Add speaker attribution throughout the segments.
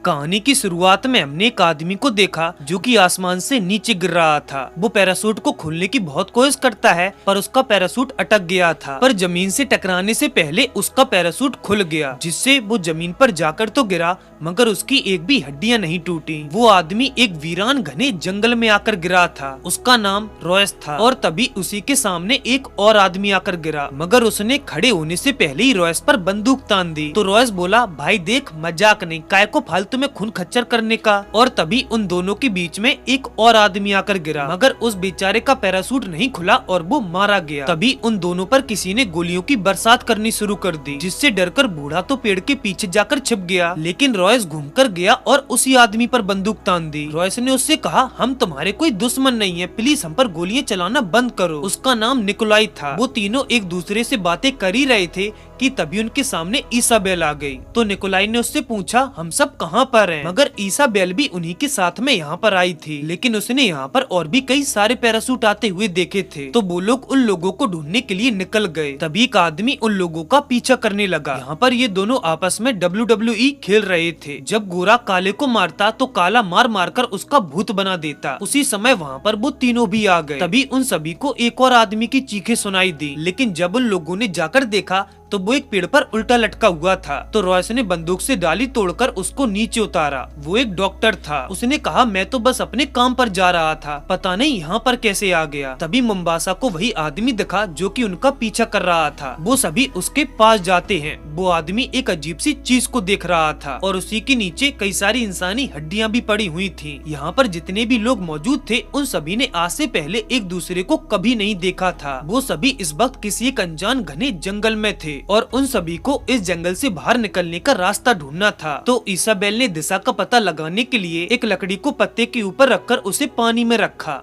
Speaker 1: कहानी की शुरुआत में हमने एक आदमी को देखा जो कि आसमान से नीचे गिर रहा था। वो पैराशूट को खोलने की बहुत कोशिश करता है पर उसका पैराशूट अटक गया था, पर जमीन से टकराने से पहले उसका पैराशूट खुल गया, जिससे वो जमीन पर जाकर तो गिरा मगर उसकी एक भी हड्डियां नहीं टूटी। वो आदमी एक वीरान घने जंगल में आकर गिरा था। उसका नाम रॉयस था और तभी उसी के सामने एक और आदमी आकर गिरा, मगर उसने खड़े होने से पहले ही रॉयस पर बंदूक तान दी। तो रॉयस बोला, भाई देख, मजाक नहीं, काय को फालतू में खून खच्चर करने का। और तभी उन दोनों के बीच में एक और आदमी आकर गिरा, मगर उस बेचारे का पैराशूट नहीं खुला और वो मारा गया। तभी उन दोनों पर किसी ने गोलियों की बरसात करनी शुरू कर दी, जिससे डरकर बूढ़ा तो पेड़ के पीछे जाकर छिप गया, लेकिन रॉयस घूमकर गया और उसी आदमी पर बंदूक तान दी। रॉयस ने उससे कहा, हम तुम्हारे कोई दुश्मन नहीं है, प्लीज हम पर गोलियां चलाना बंद करो। उसका नाम निकोलाई था। वो तीनों एक दूसरे से बातें कर ही रहे थे कि तभी उनके सामने ईसाबेल आ गई। तो निकोलाई ने उससे पूछा, हम सब कहाँ पर हैं? मगर ईसाबेल भी उन्हीं के साथ में यहाँ पर आई थी, लेकिन उसने यहाँ पर और भी कई सारे पैराशूट आते हुए देखे थे। तो वो लोग उन लोगों को ढूंढने के लिए निकल गए। तभी एक आदमी उन लोगों का पीछा करने लगा। यहाँ पर ये दोनों आपस में WWE खेल रहे थे। जब गोरा काले को मारता तो काला मार मार कर उसका भूत बना देता। उसी समय वहाँ पर वो तीनों भी आ गए। तभी उन सभी को एक और आदमी की चीखें सुनाई दी, लेकिन जब उन लोगों ने जाकर देखा तो वो एक पेड़ पर उल्टा लटका हुआ था। तो रॉयस ने बंदूक से डाली तोड़कर उसको नीचे उतारा। वो एक डॉक्टर था। उसने कहा, मैं तो बस अपने काम पर जा रहा था, पता नहीं यहाँ पर कैसे आ गया। तभी मुंबासा को वही आदमी दिखा जो कि उनका पीछा कर रहा था। वो सभी उसके पास जाते हैं। वो आदमी एक अजीब सी चीज को देख रहा था और उसी के नीचे कई सारी इंसानी हड्डियां भी पड़ी हुई थी। यहाँ पर जितने भी लोग मौजूद थे उन सभी ने आज से पहले एक दूसरे को कभी नहीं देखा था। वो सभी इस वक्त किसी एक अनजान घने जंगल में थे और उन सभी को इस जंगल से बाहर निकलने का रास्ता ढूंढना था। तो ईसाबेल ने दिशा का पता लगाने के लिए एक लकड़ी को पत्ते के ऊपर रखकर उसे पानी में रखा,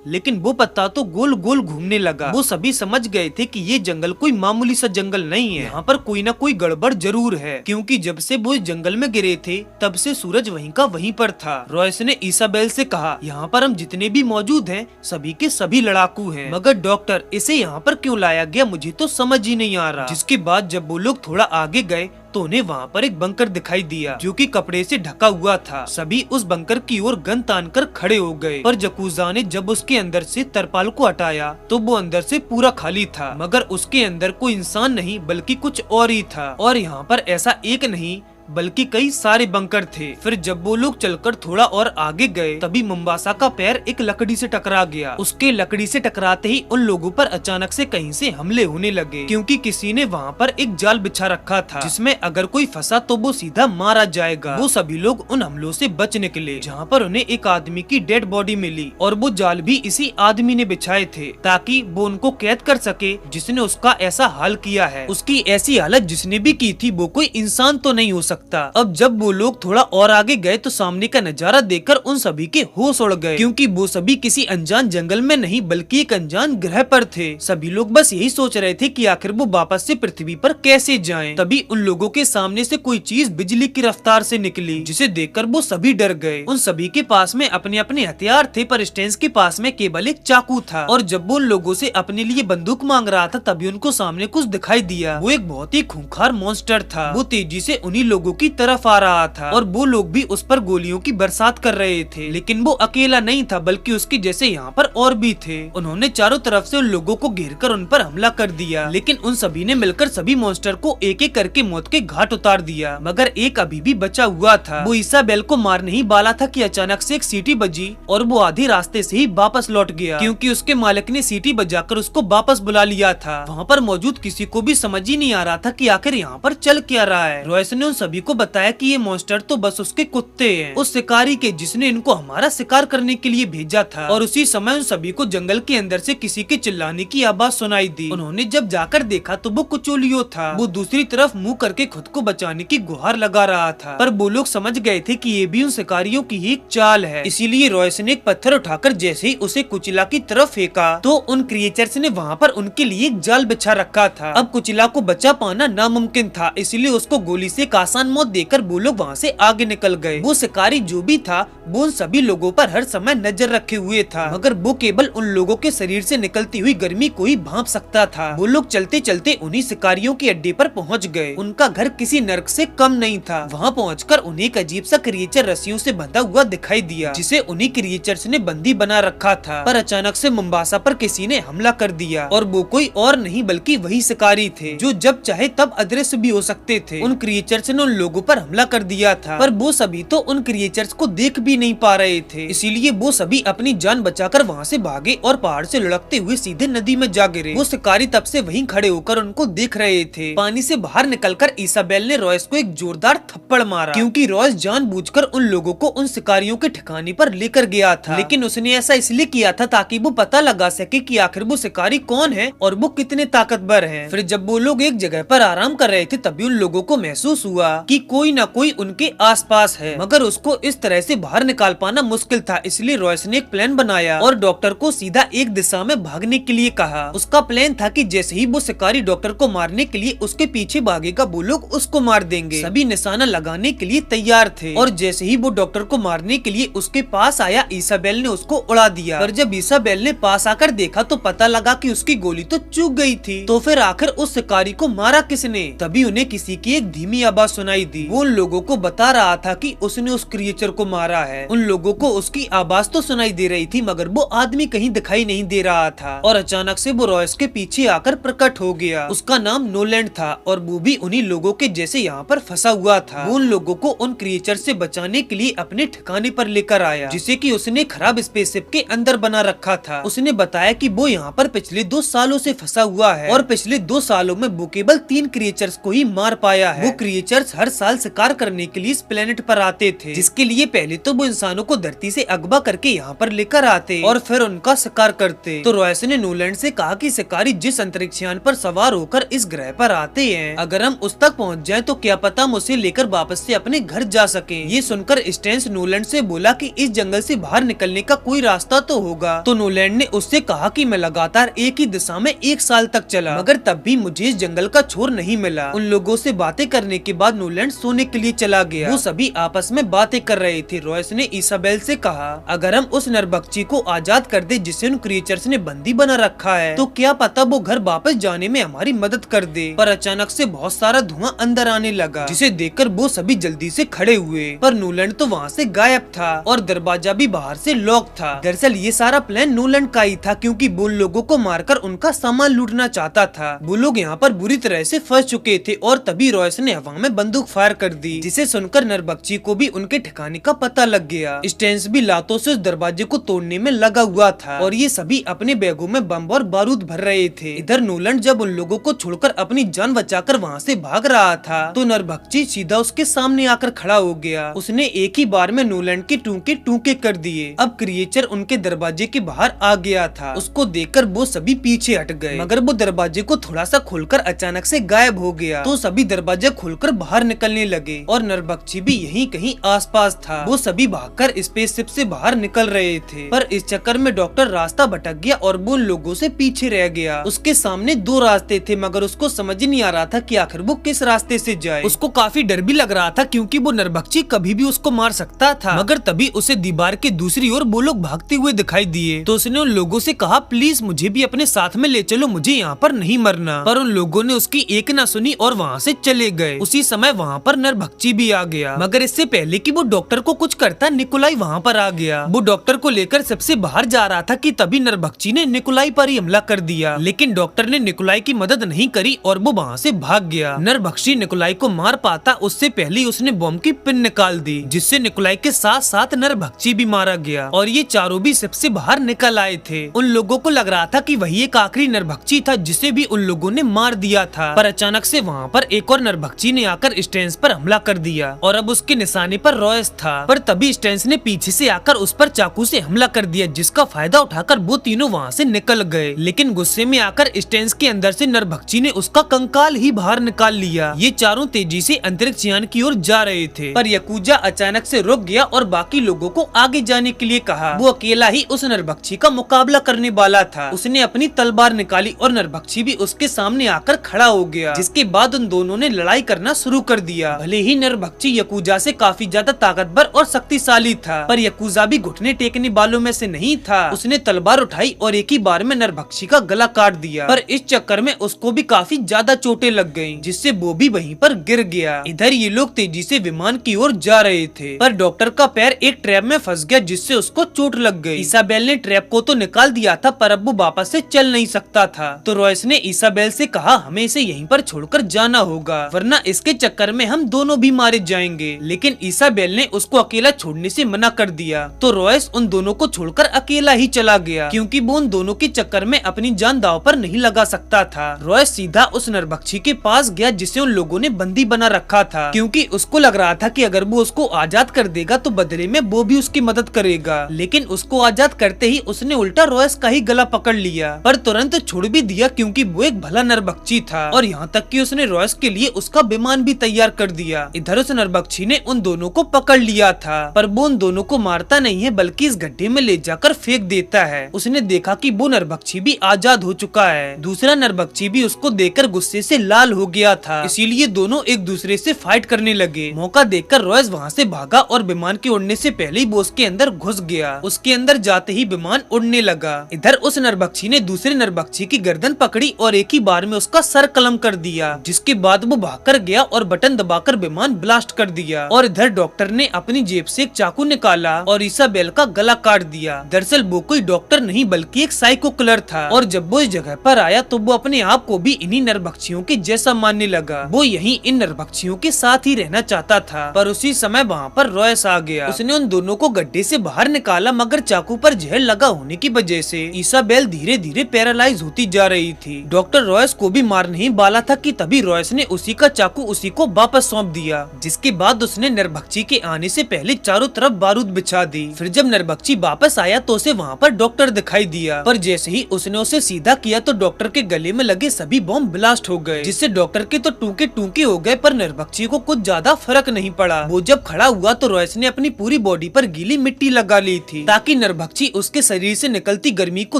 Speaker 1: लेकिन वो पत्ता तो गोल गोल घूमने लगा। वो सभी समझ गए थे कि ये जंगल कोई मामूली सा जंगल नहीं है, यहाँ पर कोई ना कोई गड़बड़ जरूर है, क्योंकि जब से वो इस जंगल में गिरे थे तब से सूरज वहीं का वहीं पर था। रॉयस ने ईसाबेल से कहा, यहाँ पर हम जितने भी मौजूद हैं सभी के सभी लड़ाकू हैं, मगर डॉक्टर इसे यहाँ पर क्यों लाया गया मुझे तो समझ ही नहीं आ रहा। जिसके बाद जब वो लोग थोड़ा आगे गए तो उन्हें वहाँ पर एक बंकर दिखाई दिया जो कि कपड़े से ढका हुआ था। सभी उस बंकर की ओर गन तानकर खड़े हो गए, पर जकूजा ने जब उसके अंदर से तरपाल को हटाया तो वो अंदर से पूरा खाली था, मगर उसके अंदर कोई इंसान नहीं बल्कि कुछ और ही था। और यहाँ पर ऐसा एक नहीं बल्कि कई सारे बंकर थे। फिर जब वो लोग चलकर थोड़ा और आगे गए तभी मुंबासा का पैर एक लकड़ी से टकरा गया। उसके लकड़ी से टकराते ही उन लोगों पर अचानक से कहीं से हमले होने लगे, क्योंकि किसी ने वहाँ पर एक जाल बिछा रखा था जिसमें अगर कोई फंसा तो वो सीधा मारा जाएगा। वो सभी लोग उन हमलों से बच निकले, जहाँ पर उन्हें एक आदमी की डेड बॉडी मिली और वो जाल भी इसी आदमी ने बिछाए थे ताकि वो उनको कैद कर सके जिसने उसका ऐसा हाल किया है। उसकी ऐसी हालत जिसने भी की थी वो कोई इंसान तो नहीं हो सकता। अब जब वो लोग थोड़ा और आगे गए तो सामने का नजारा देखकर उन सभी के होश उड़ गए, क्योंकि वो सभी किसी अनजान जंगल में नहीं बल्कि एक अनजान ग्रह पर थे। सभी लोग बस यही सोच रहे थे कि आखिर वो वापस से पृथ्वी पर कैसे जाएं। तभी उन लोगों के सामने से कोई चीज बिजली की रफ्तार से निकली, जिसे देखकर वो सभी डर गए। उन सभी के पास में अपने अपने हथियार थे, पर स्टेंस के पास में केवल एक चाकू था। और जब वो उन लोगों से अपने लिए बंदूक मांग रहा था तभी उनको सामने कुछ दिखाई दिया। वो एक बहुत ही खूंखार मॉन्स्टर था। वो तेजी से उन्हीं लोगों की तरफ आ रहा था और वो लोग भी उस पर गोलियों की बरसात कर रहे थे, लेकिन वो अकेला नहीं था बल्कि उसके जैसे यहाँ पर और भी थे। उन्होंने चारों तरफ से उन लोगों को घेरकर उन पर हमला कर दिया, लेकिन उन सभी ने मिलकर सभी मॉन्स्टर को एक एक करके मौत के घाट उतार दिया, मगर एक अभी भी बचा हुआ था। वो ईसाबेल को मारने ही वाला था कि अचानक से एक सीटी बजी और वो आधी रास्ते से ही वापस लौट गया, क्योंकि उसके मालिक ने सीटी बजाकर उसको वापस बुला लिया था। वहाँ पर मौजूद किसी को भी समझ ही नहीं आ रहा था कि आखिर यहाँ पर चल क्या रहा है। रॉयस ने उन सभी को बताया कि ये मॉन्स्टर तो बस उसके कुत्ते हैं, उस शिकारी के जिसने इनको हमारा शिकार करने के लिए भेजा था। और उसी समय उन सभी को जंगल के अंदर से किसी के चिल्लाने की आवाज सुनाई दी। उन्होंने जब जाकर देखा तो वो कुचोलियो था। वो दूसरी तरफ मुंह करके खुद को बचाने की गुहार लगा रहा था, पर वो लोग समझ गए थे कि ये भी उन शिकारियों की ही एक चाल है। इसीलिए रॉयस ने एक पत्थर उठाकर जैसे ही उसे कुचिला की तरफ फेंका तो उन क्रिएचर्स ने वहाँ पर उनके लिए एक जाल बिछा रखा था। अब कुचिला को बचा पाना नामुमकिन था, इसलिए उसको गोली से एक आसान आसान मौत देकर वो लोग वहाँ से आगे निकल गए। वो शिकारी जो भी था वो उन सभी लोगों पर हर समय नजर रखे हुए था, मगर वो केवल उन लोगों के शरीर से निकलती हुई गर्मी को ही भांप सकता था। वो लोग चलते चलते उन्हीं शिकारियों के अड्डे पर पहुँच गए। उनका घर किसी नर्क से कम नहीं था। वहाँ पहुँचकर उन्हें एक अजीब सा क्रिएचर रस्सियों से बंधा हुआ दिखाई दिया, जिसे उन्हीं क्रिएचर्स ने बंदी बना रखा था। पर अचानक से मुंबासा पर किसी ने हमला कर दिया, और वो कोई और नहीं बल्कि वही शिकारी थे जो जब चाहे तब अदृश्य भी हो सकते थे। उन क्रिएचर्स ने उन लोगों पर हमला कर दिया था, पर वो सभी तो उन क्रिएचर्स को देख भी नहीं पा रहे थे, इसीलिए वो सभी अपनी जान बचाकर वहाँ से भागे और पहाड़ से लुढ़कते हुए सीधे नदी में जा गिरे। वो शिकारी तब से वहीं खड़े होकर उनको देख रहे थे। पानी से बाहर निकलकर इसाबेल ने रॉयस को एक जोरदार थप्पड़ मारा, क्योंकि रॉयस जानबूझकर उन लोगों को उन शिकारियों के ठिकाने पर लेकर गया था। लेकिन उसने ऐसा इसलिए किया था ताकि वो पता लगा सके कि आखिर वो शिकारी कौन है और वो कितने ताकतवर हैं। फिर जब वो लोग एक जगह पर आराम कर रहे थे तभी उन लोगों को महसूस हुआ कि कोई न कोई उनके आसपास है, मगर उसको इस तरह से बाहर निकाल पाना मुश्किल था। इसलिए रॉयस ने एक प्लान बनाया और डॉक्टर को सीधा एक दिशा में भागने के लिए कहा। उसका प्लान था कि जैसे ही वो शिकारी डॉक्टर को मारने के लिए उसके पीछे भागेगा वो लोग उसको मार देंगे। सभी निशाना लगाने के लिए तैयार थे, और जैसे ही वो डॉक्टर को मारने के लिए उसके पास आया इसाबेल ने उसको उड़ा दिया। पर जब इसाबेल ने पास आकर देखा तो पता लगा कि उसकी गोली तो चूक गई थी। तो फिर आखिर उस शिकारी को मारा किसने? तभी उन्हें किसी की एक धीमी आवाज सुनाई दी। वो उन लोगों को बता रहा था कि उसने उस क्रिएचर को मारा है। उन लोगों को उसकी आवाज तो सुनाई दे रही थी, मगर वो आदमी कहीं दिखाई नहीं दे रहा था। और अचानक से वो रॉयस के पीछे आकर प्रकट हो गया। उसका नाम नोलैंड था और वो भी उन्हीं लोगों के जैसे यहाँ पर फंसा हुआ था। वो उन लोगों को उन क्रिएचर से बचाने के लिए अपने ठिकाने पर लेकर आया, जिसे कि उसने खराब स्पेसशिप के अंदर बना रखा था। उसने बताया कि वो यहाँ पर पिछले 2 सालों से फंसा हुआ है, और पिछले 2 सालों में वो केवल 3 क्रिएचर्स को ही मार पाया है। वो क्रिएचर्स हर साल शिकार करने के लिए इस प्लेनेट पर आते थे, जिसके लिए पहले तो वो इंसानों को धरती से अगवा करके यहाँ पर लेकर आते और फिर उनका शिकार करते। तो रॉयस ने नोलैंड से कहा कि शिकारी जिस अंतरिक्षयान पर सवार होकर इस ग्रह पर आते हैं, अगर हम उस तक पहुँच जाए तो क्या पता हम उसे लेकर वापस से अपने घर जा सके। ये सुनकर स्टेंस नोलैंड से बोला कि इस जंगल से बाहर निकलने का कोई रास्ता तो होगा। तो नोलैंड ने उससे कहा कि मैं लगातार एक ही दिशा में 1 साल तक चला, मगर तब भी मुझे इस जंगल का छोर नहीं मिला। उन लोगों से बातें करने के बाद नोलैंड सोने के लिए चला गया। वो सभी आपस में बातें कर रहे थे। रॉयस ने इसाबेल से कहा, अगर हम उस नरभक्षी को आजाद कर दे जिसे उन क्रिएचर्स ने बंदी बना रखा है, तो क्या पता वो घर वापस जाने में हमारी मदद कर दे। पर अचानक से बहुत सारा धुआं अंदर आने लगा, जिसे देखकर वो सभी जल्दी से खड़े हुए। पर नोलैंड तो वहाँ से गायब था और दरवाजा भी बाहर से लॉक था। दरअसल ये सारा प्लान नोलैंड का ही था, क्योंकि वो लोगों को मारकर उनका सामान लूटना चाहता था। वो लोग यहाँ पर बुरी तरह से फंस चुके थे और तभी रॉयस ने हवा में बंदूक फायर कर दी, जिसे सुनकर नरभक्षी को भी उनके ठिकाने का पता लग गया। स्टेंस भी लातों से उस दरवाजे को तोड़ने में लगा हुआ था और ये सभी अपने बैगों में बम और बारूद भर रहे थे। इधर नोलैंड जब उन लोगों को छोड़कर अपनी जान बचाकर वहाँ से भाग रहा था तो नरभक्षी सीधा उसके सामने आकर खड़ा हो गया। उसने एक ही बार में नोलैंड के टूके टूके कर दिए। अब क्रिएचर उनके दरवाजे के बाहर आ गया था। उसको देखकर वो सभी पीछे हट गए, मगर वो दरवाजे को थोड़ा सा खोलकर अचानक से गायब हो गया। तो सभी दरवाजा खोलकर बाहर निकलने लगे और नरभक्षी भी यहीं कहीं आसपास था। वो सभी भागकर स्पेसशिप से बाहर निकल रहे थे, पर इस चक्कर में डॉक्टर रास्ता भटक गया और वो लोगों से पीछे रह गया। उसके सामने 2 रास्ते थे, मगर उसको समझ नहीं आ रहा था कि आखिर वो किस रास्ते से जाए। उसको काफी डर भी लग रहा था, क्योंकि वो नरभक्षी कभी भी उसको मार सकता था। मगर तभी उसे दीवार के दूसरी ओर वो लोग भागते हुए दिखाई दिए। तो उसने उन लोगों से कहा, प्लीज मुझे भी अपने साथ में ले चलो, मुझे यहाँ पर नहीं मरना। पर उन लोगों ने उसकी एक ना सुनी और वहाँ से चले गए। उसी समय वहाँ पर नरभक्षी भी आ गया, मगर इससे पहले कि वो डॉक्टर को कुछ करता निकोलाई वहाँ पर आ गया। वो डॉक्टर को लेकर सबसे बाहर जा रहा था कि तभी नरभक्षी ने निकोलाई पर ही हमला कर दिया। लेकिन डॉक्टर ने निकोलाई की मदद नहीं करी और वो वहाँ से भाग गया। नरभक्षी निकोलाई को मार पाता उससे पहले उसने बम की पिन निकाल दी, जिससे निकोलाई के साथ साथ नरभक्षी भी मारा गया और ये चारों भी सबसे बाहर निकल आए थे। उन लोगों को लग रहा था कि वही एक आखिरी नरभक्षी था जिसे भी उन लोगों ने मार दिया था। पर अचानक से वहाँ पर एक और नरभक्षी ने आकर स्टेंस पर हमला कर दिया और अब उसके निशाने पर रॉयस था। पर तभी स्टेंस ने पीछे से आकर उस पर चाकू से हमला कर दिया, जिसका फायदा उठाकर वो तीनों वहाँ से निकल गए। लेकिन गुस्से में आकर स्टेंस के अंदर से नरभक्षी ने उसका कंकाल ही बाहर निकाल लिया। ये चारों तेजी से अंतरिक्षयान की ओर जा रहे थे, पर याकुजा अचानक से रुक गया और बाकी लोगों को आगे जाने के लिए कहा। वो अकेला ही उस नरभक्षी का मुकाबला करने वाला था। उसने अपनी तलवार निकाली और नरभक्षी भी उसके सामने आकर खड़ा हो गया, जिसके बाद उन दोनों ने लड़ाई करना शुरू कर दिया। भले ही नरभक्षी यकूजा से काफी ज्यादा ताकतवर और शक्तिशाली था, पर यकूजा भी घुटने टेकने वालों में से नहीं था। उसने तलवार उठाई और एक ही बार में नरभक्षी का गला काट दिया, पर इस चक्कर में उसको भी काफी ज्यादा चोटें लग गयी, जिससे वो भी वहीं पर गिर गया। इधर ये लोग तेजी से विमान की ओर जा रहे थे, पर डॉक्टर का पैर एक ट्रैप में फंस गया, जिससे उसको चोट लग गई। इसाबेल ने ट्रैप को तो निकाल दिया था, पर अब वो वापस से चल नहीं सकता था। तो रॉयस ने इसाबेल से कहा, हमें इसे यहीं पर छोड़कर जाना होगा, वरना इसके चक्कर में हम दोनों भी मारे जाएंगे। लेकिन इसाबेल ने उसको अकेला छोड़ने से मना कर दिया। तो रॉयस उन दोनों को छोड़कर अकेला ही चला गया, क्योंकि वो उन दोनों के चक्कर में अपनी जान दांव पर नहीं लगा सकता था। रॉयस सीधा उस नरभक्षी के पास गया जिसे उन लोगों ने बंदी बना रखा था, क्योंकि उसको लग रहा था कि अगर वो उसको आजाद कर देगा तो बदले में वो भी उसकी मदद करेगा। लेकिन उसको आजाद करते ही उसने उल्टा रॉयस का ही गला पकड़ लिया, पर तुरंत छोड़ भी दिया, क्योंकि वो एक भला नरभक्षी था। और यहाँ तक कि उसने रॉयस के लिए उसका विमान भी तैयार कर दिया। इधर उस नरभक्षी ने उन दोनों को पकड़ लिया था, पर वो उन दोनों को मारता नहीं है, बल्कि इस गड्ढे में ले जाकर फेंक देता है। उसने देखा कि वो नरभक्षी भी आजाद हो चुका है। दूसरा नरभक्षी भी उसको देखकर गुस्से से लाल हो गया था, इसीलिए दोनों एक दूसरे से फाइट करने लगे। मौका देखकर रॉयस वहाँ से भागा और विमान के उड़ने से पहले ही वो उसके अंदर घुस गया। उसके अंदर जाते ही विमान उड़ने लगा। इधर उस नरभक्षी ने दूसरे नरभक्षी की गर्दन पकड़ी और एक ही बार में उसका सर कलम कर दिया, जिसके बाद वो भागकर गया और बटन दबाकर विमान ब्लास्ट कर दिया। और इधर डॉक्टर ने अपनी जेब से एक चाकू निकाला और इसाबेल का गला काट दिया। दरअसल वो कोई डॉक्टर नहीं बल्कि एक साइको किलर था, और जब वो इस जगह पर आया तो वो अपने आप को भी इन्हीं नरभक्षियों के जैसा मानने लगा। वो यहीं इन नरभक्षियों के साथ ही रहना चाहता था, पर उसी समय वहाँ पर रॉयस आ गया। उसने उन दोनों को गड्ढे से बाहर निकाला, मगर चाकू पर जहर लगा होने की वजह से इसाबेल धीरे धीरे पैरालाइज होती जा रही थी। डॉक्टर रॉयस को भी मार नहीं वाला था कि तभी रॉयस ने उसी का चाकू उसी को वापस सौंप दिया, जिसके बाद उसने नरभक्षी के आने से पहले चारों तरफ बारूद बिछा दी। फिर जब नरभक्षी वापस आया तो उसे वहाँ पर डॉक्टर दिखाई दिया, पर जैसे ही उसने उसे सीधा किया तो डॉक्टर के गले में लगे सभी बॉम्ब ब्लास्ट हो गए, जिससे डॉक्टर के तो टूके टूके हो गए, पर नरभक्षी को कुछ ज्यादा फर्क नहीं पड़ा। वो जब खड़ा हुआ तो रॉयस ने अपनी पूरी बॉडी पर गीली मिट्टी लगा ली थी, ताकि नरभक्षी उसके शरीर से निकलती गर्मी को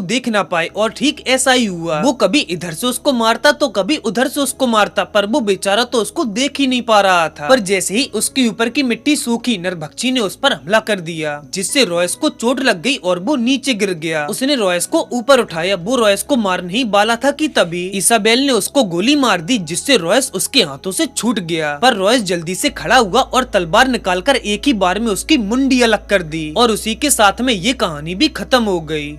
Speaker 1: देख ना पाए। और ठीक ऐसा ही हुआ। वो कभी इधर से उसको मारता तो कभी उधर से उसको मारता, पर वो बेचारा तो उसको देख ही नहीं पा रहा था। पर जैसे ही उसके ऊपर की मिट्टी सूखी, नरभक्षी ने उस पर हमला कर दिया, जिससे रॉयस को चोट लग गई और वो नीचे गिर गया। उसने रॉयस को ऊपर उठाया। वो रॉयस को मार नहीं वाला था कि तभी इसाबेल ने उसको गोली मार दी, जिससे रॉयस उसके हाथों से छूट गया। पर रॉयस जल्दी से खड़ा हुआ और तलवार निकालकर एक ही बार में उसकी मुंडी अलग कर दी, और उसी के साथ में ये कहानी भी खत्म हो गई।